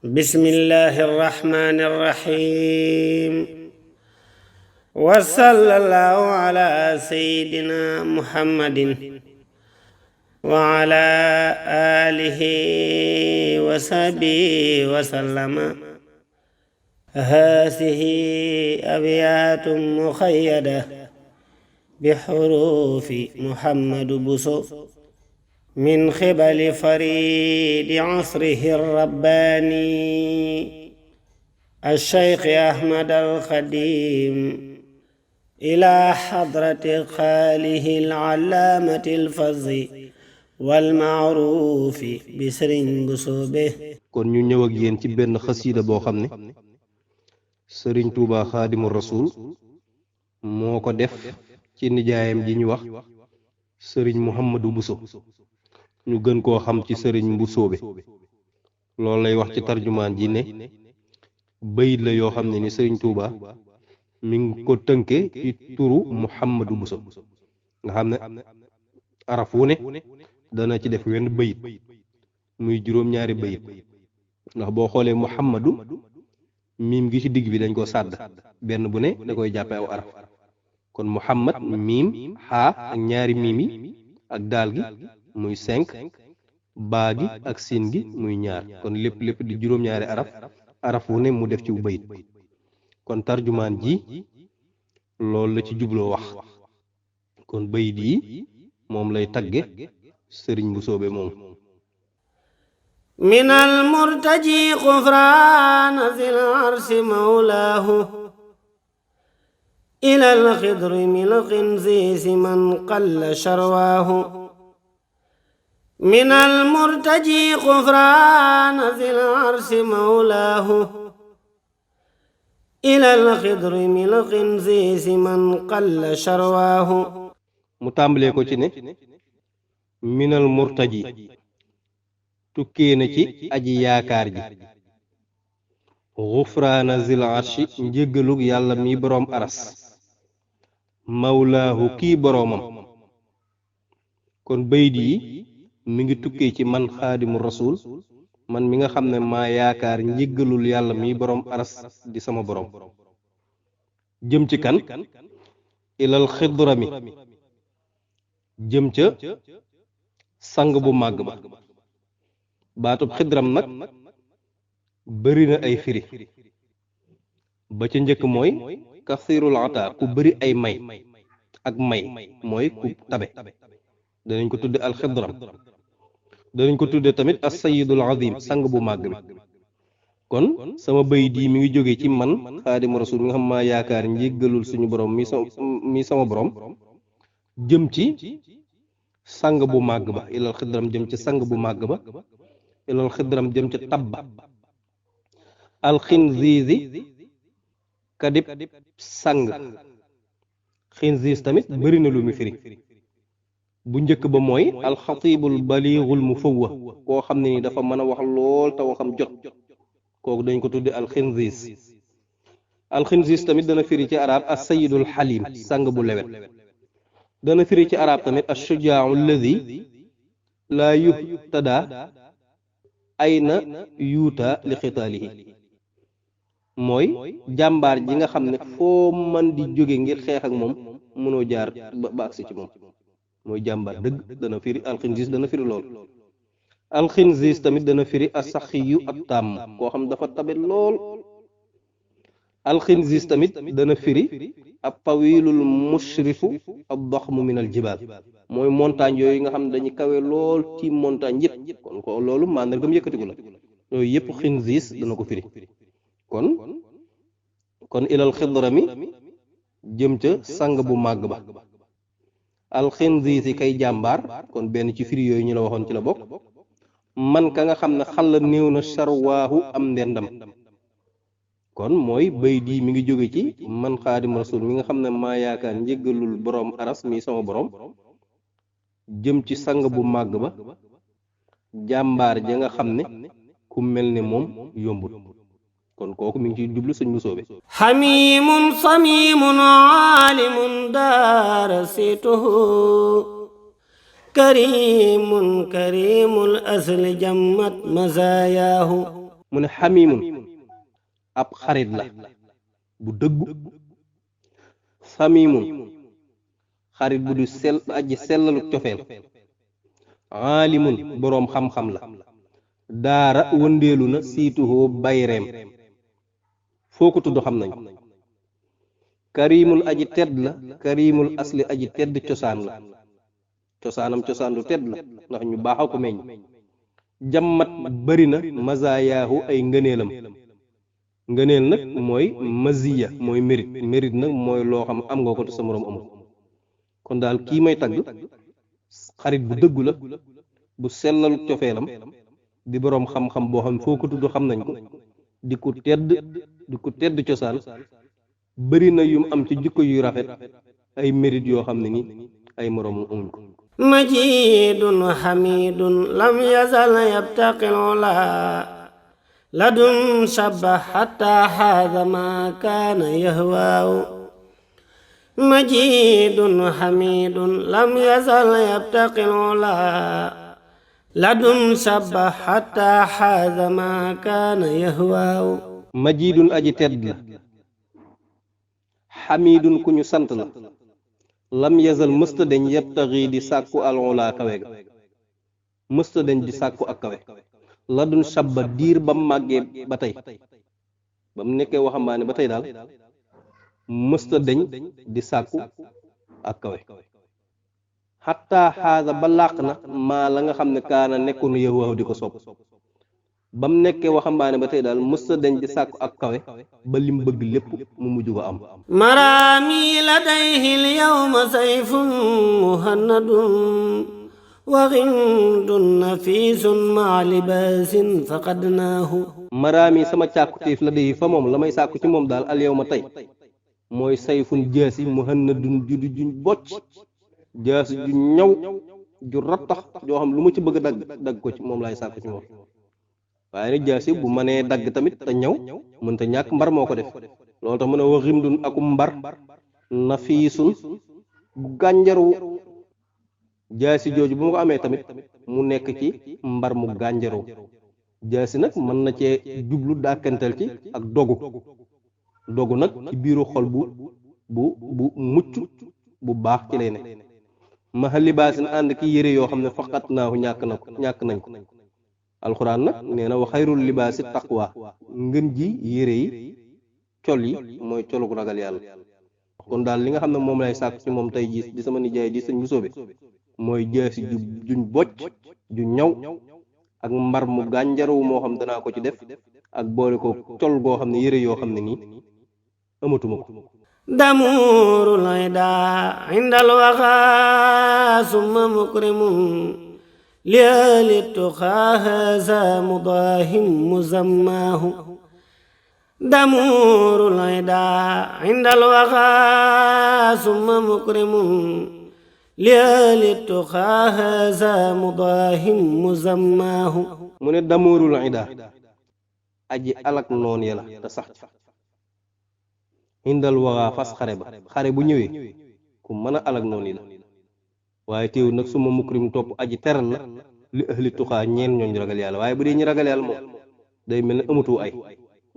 بسم الله الرحمن الرحيم وصلى الله على سيدنا محمد وعلى آله وصحبه وسلم. هذه أبيات مخيدة بحروف محمد بوسو من قبل فريد عصره الرباني الشيخ أحمد الخديم إلى حضرة خاله العلامة الفضل والمعروف بسرين بوسوبه. kon ñu ñëw ak yéen ci benn xasiida boo xam ne sëriñ Tuuba xaadimu rasuul moo ko def ci nijaayam ji ñu wax sëriñ Muhammadu Buso ñu gën koo xam ci sëriñ Mbusoobe. loolu lay wax ci tarjumaan ji ne bayit la yoo xam ne ni sëriñ Tuuba mi ngi ko tënke ci turu Muhammadu Buso nga xam ne araf wu ne dana ci def wenn bayit muy juróom-ñaari bayit ndax boo xoolee Muhammadu miim gi ci digg bi dañ ko sàdd benn bu ne da koy jàppe aw araf kon Muhammad miim xaa ak ñaari miim yi ak daal gi muy 5 baa gi ak siin gi muy ñaar kon lépp di juróom-ñaari araf wu ne mu def ci bayit kon tarjumaan ji loolu la ci jubloo wax kon bayit yi moom lay tagge sëriñ Mbusoobe moom. من المرتجي غفران ذي العرش مولاه إلى الخضر من الخنزيس من قل شرواه. من المرتجي غفران ذي العرش مولاه إلى الخضر من الخنزيس من قل شرواه. mu tàmbalee ko ci ne minal murtaji tukkee na ci aji yaakaar ji xufraana zil arshi njéggalug yàlla mi boroom aras mawlaahu kii boroomam. kon bayit yi mi ngi tukkee ci man xaadimu rasul man mi nga xam ne maa yaakaar njéggalul yàlla mi boroom aras di sama boroom. jëm ci kan ilal xidrami jëm ca sang bu màgg ba. baatub xidram nag bari na ay firi ba ca njëkk mooy kasirul ata ku bari ay may ak may mooy ku tabe danañ ko tudde al xidram danañ ko tudde tamit as sayidul azim sang bu màgg bi. kon sama bayit yi mi ngi jóge ci man xaadimu rasul mi nga xam maa yaakaar njéggalul suñu borom mi sama borom jëm ci sang bu màgg ba ilal xidram jëm ci sang bu màgg ba ilal xidram jëm ca tabba alxinziizi kadib sang. xinziis tamit bari na lu mu firi bu njëkk ba mooy alxatibul baliixul mufawwa koo xam ne ni dafa mën a wax lool te waxam jot kooku dañ ko tudde alxinziis. alxinziis tamit dana firi ci arab as sayidul xalim sang bu lewet. dana firi ci arab tamit as shujaau alladi laa yuhtada ayna yuuta li xitaalihi mooy jàmbaar ji nga xam ne foo man di jóge ngir xeex ak moom mënoo jaar ba agsi ci moom mooy jàmbaar dëgg. dana firi alxinziis dana firi lool. alxinziis tamit dana firi asaxiyu ak tàmm koo xam dafa tabe lool. alxinziis tamit dana firi ab tawilul mushrifu ab daxmu min al jibaal mooy montagne yooyu nga xam ne dañuy kawe lool ci montagne yëpp kon ko loolu màndargam yëkkatiku la yooyu yëpp xinziis dana ko firi. kon ilal xidrami jëm ca sang bu màgg ba. alxinziis yi kay jàmbaar kon benn ci firi yooyu ñu la waxoon ci la bokk. man ka nga xam ne xalla néew na sarwaahu am ndendam. kon mooy bayit yi mi ngi jóge ci man xaadim rasul mi nga xam ne maa yaakaar njéggalul boroom aras mi sama boroom jëm ci sang bu màgg ba jàmbaar ja nga xam ne ku mel ne moom yombul. kon kooku mi ngi ciy jublu sëñ Mbusoobe. xamimun samimun aalimun daarasituhu karimun karimul asli jammat mazayaahu mu ne xamimun ab xarit la bu dëggu samimun xarit bu du sell aji sellalu cofeel aalimun boroom xam-xam la daara wëndeelu na siituhoo bayreem foo ko tudd xam nañ ko karimul aji tedd la karimul asli aji tedd cosaan la cosaanam cosaan lu tedd la ndax ñu baaxaw ko meññ jammat bari na mazayaahu ay ngëneelam ngëneel nag mooy maziya mooy mérite nag mooy loo xam am nga ko te sa moroom amul kon daal kii may tagg xarit bu dëggu la bu sellalu cofeelam di boroom xam-xam boo xam foo ko tudd xam nañ ko di ko tedd cosaan bari na yum am ci jikko yu rafet ay mérite yoo xam ne ni ay moroom amuñ ko majidun hamidun lam yazal yabtaqil ula ladun shabba hatta hadha ma kana yahwaahu majidun hamidun lam yazal yabtaqil ula ladun shabba hatta hadha ma kana yahwaahu majidun aji tedd la xamidun ku ñu sant la lam yazal mësta deñ yabtaxi di sàkku alxulaa kawe ga mësta deñ di sàkku ak kawe la dun shabba diir ba mu màggee ba tey ba mu nekkee waxambaane ba tey daal mësta deñ di sàkku ak kawe xataa xaasa ba làq na maa la nga xam ne kaana nekkoon yahwaahu di ko sopp ba mu nekkee waxambaane ba tey daal mësta deñ di sàkku ak kawe ba lim bëgg lépp mu mujj ko am maraami ladayhi lyawma sayfun muhannadun wa ghindun nafisun maa libaasin faqadnaahu maraami sama càkkutéef la day fa moom la may sàkku ci moom daal al yawma tey mooy sayfun jaasi muhannadun ju juñ bocc jaasi ju ñaw ju rattax joo xam lu ma ci bëgg a dagg ko ci moom laay sàkku ci moom waaye nag jaasi bu mënee dagg tamit te ñaw mënta ñàkk mbar moo ko def loolu tax mu ne wa ghindun akum mbar nafiisun bu gànjaru jaasi jooju bu ma ko amee tamit mu nekk ci mbar mu gànjaru jaasi nag mën na cee jublu dàkkantal ci ak dogu nag ci biiru xol bu mucc bu baax ci lay ne maxa libaasin ànd ki yére yoo xam ne faqat naahu ñàkk nañ ko alxuraan nag nee na wa xayrul libaasi taqwa ngën ji yére yi col yi mooy colug ragal yàlla kon daal li nga xam ne moom lay sàkk ci moom tey ji di sama nijaay di sëñ bu soobe mooy jaasi juñ bocc ju ñaw ak mbar mu gànjaru moo xam danaa ko ci def ak boole ko col goo xam ne yére yoo xam ne nii amatuma ko damuurul ida indal waxa summa mukrimun li ahli tuqaa haza mudaahim muzammaahu damuurul ida indal waxa summa mukrimun li ahli tuqaa haza mudaahim muzammaahu mu ne damuurul ida aji alak noon yàlla te sax ci indal waxa fas xare bu ñëwee ku mën a alak noon yi la waaye teewul nag suma mukrim topp aji teral la li ahli tuqaa ñeen ñooñ ragal yàlla waaye bu dee ñi ragal yàlla moom day mel ne amatu ay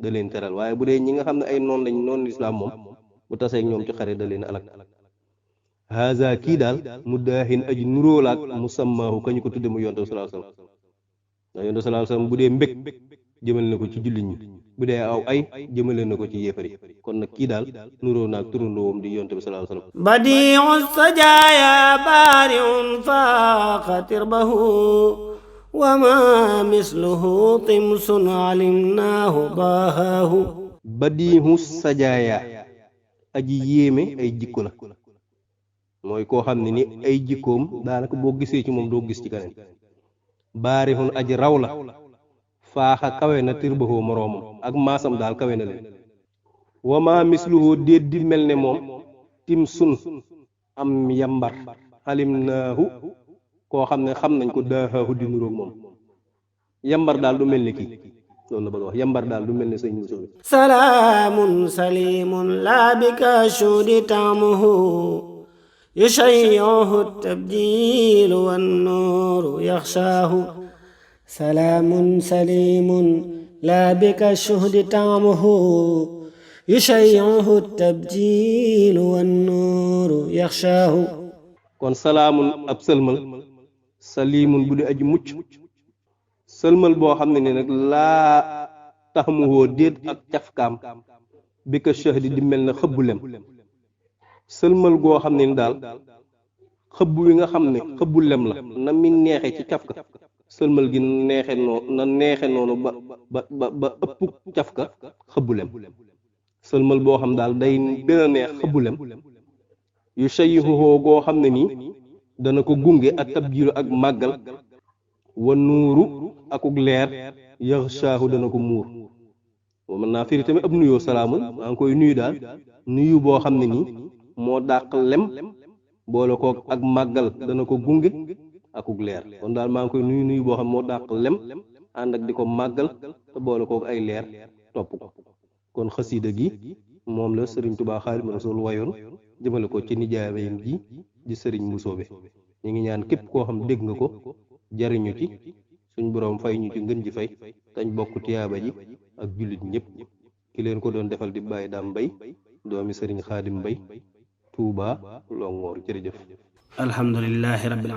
da leen teral waaye bu dee ñi nga xam ne ay noon lañ noonu lislaam moom bu taseeg ñoom ci xare da leen alak haza kii daal mu daahin aji nuróolaak musammaahu kañu ko tudde mu yonte sallallahu alayhi wasallam ndax yonte sallallahu alayhi wasallam bu dee mbég jëmale na ko ci jullit ñi bu dee aw ay jëmale na ko ci yéefari kon nag kii daal nuróo naag turandoowam di yonte bi sallallahu alayhi wasallam badi'u sajaaya baari'un faaqa tirbahu wa ma misluhu timsun alimnaahu daahahu badiihu sajaaya aji yéeme ay jikko la mooy koo xam ne ni ay jikkoom daanaka boo gisee ci moom doo gis ci keneen baarihun aji raw la faaxa kawe na tirbahu moroomam ak maasam daal kawe na leen wama misluhu déet di mel ne moom tim sun am yambar xalim naahu koo xam ne xam nañ ko daaxaahu di nuroog moom yambar daal du mel ni kii loolu la bëgg a wax yambar daal du mel ni sëñ Musaa salaamun salimun laa bika shuudi taamuhu yushayyi'uhu tabjiilu wan nuuru yaxshaahu salaamun salimun لا بك الشهد طعمه يشيعه التبجيل والنور يخشاه. kon salaamun ab sëlmal salimun bu di aji mucc sëlmal boo xam ne ni nag laa tax mu woo déet ak cafkaam bi ka shahdi di mel na xëbbu lem sëlmal goo xam ne ni daal xëbb wi nga xam ne xëbbu lem la na mi neexe ci cafka sëlmal gi neexe noonu ba ëpp cafka xëbbu lem sëlmal boo xam daal day gën a neex xëbbu lem yu shayihuhoo goo xam ne nii dana ko gunge ak tabjilu ak màggal wa nuuru akuk leer yaxshaahu dana ko muur mën naa firi tamit ab nuyoo salaamun maa ngi koy nuyu daal nuyu boo xam ne nii moo dàq lem boole kook ak màggal dana ko gunge akuk leer kon daal maa ngi koy nuyu boo xam moo dàq lem ànd ak di ko màggal te boole kook ay leer topp ko kon xasiida gi moom la Sëriñ Tuubaa Xaadimu Rasuul wayoon jëmale ko ci nijaayam ji di Sëriñ Mbusoobe ñu ngi ñaan képp koo xam dégg nga ko jariñu ci suñ boroom fay ñu ci ngën ji fay tañ bokk tiyaaba ji ak jullit ñëpp ki leen ko doon defal di Baye Dame Mbaye doomi Sëriñ Xaadim Mbaye Tuubaa Longoor jërëjëf. alhamdulillahi rabbil